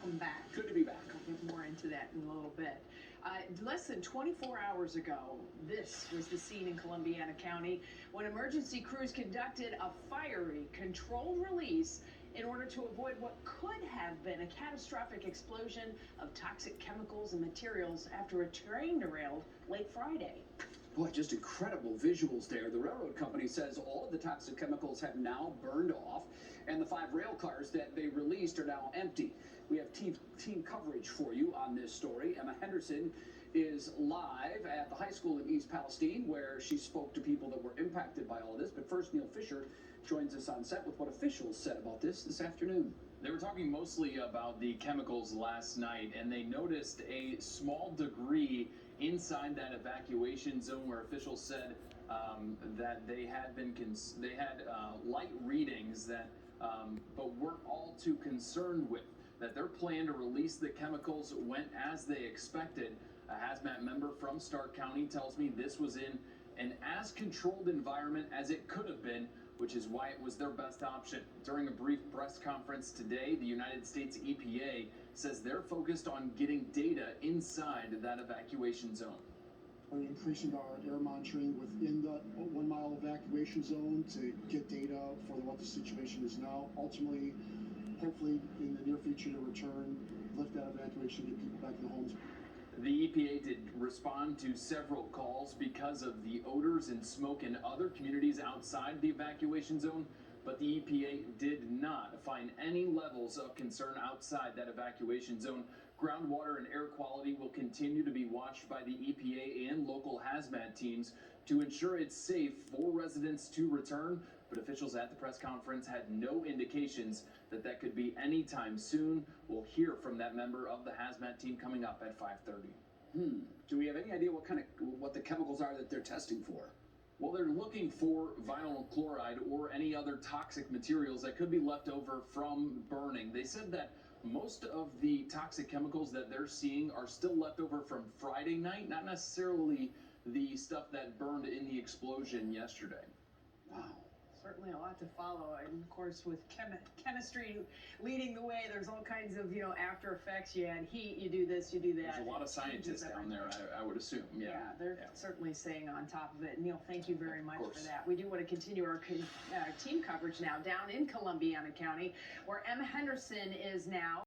welcome back. Good to be back. We'll get more into that in a little bit. Less than 24 hours ago, this was the scene in Columbiana County when emergency crews conducted a fiery, controlled release in order to avoid what could have been a catastrophic explosion of toxic chemicals and materials after a train derailed late Friday. Boy, just incredible visuals there. The railroad company says all of the toxic chemicals have now burned off, and the 5 rail cars that they released are now empty. We have team coverage for you on this story. Emma Henderson is live at the high school in East Palestine, where she spoke to people that were impacted by all of this. But first, Neil Fisher joins us on set with what officials said about this afternoon. They were talking mostly about the chemicals last night, and they noticed a small degree inside that evacuation zone where officials said that they had light readings that but weren't all too concerned with. That their plan to release the chemicals went as they expected. A hazmat member from Stark County tells me this was in an as controlled environment as it could have been, which is why it was their best option. During a brief press conference today, the United States EPA says they're focused on getting data inside that evacuation zone. We're increasing our air monitoring within the 1 mile evacuation zone to get data for what the situation is now. Ultimately, hopefully in the near future to return, lift that evacuation, get people back in their homes. The EPA did respond to several calls because of the odors and smoke in other communities outside the evacuation zone, but the EPA did not find any levels of concern outside that evacuation zone. Groundwater and air quality will continue to be watched by the EPA and local hazmat teams to ensure it's safe for residents to return, but officials at the press conference had no indications that could be anytime soon. We'll hear from that member of the hazmat team coming up at 5:30. Do we have any idea what the chemicals are that they're testing for? Well, they're looking for vinyl chloride or any other toxic materials that could be left over from burning. They said that most of the toxic chemicals that they're seeing are still left over from Friday night, not necessarily the stuff that burned in the explosion yesterday. Wow. Certainly a lot to follow, and of course with chemistry leading the way, there's all kinds of after effects. You add heat, you do this, you do that. There's a lot of scientists down there, I would assume. Yeah, they're certainly staying on top of it. Neil, thank you very much for that. We do want to continue our team coverage now down in Columbiana County, where Emma Henderson is now.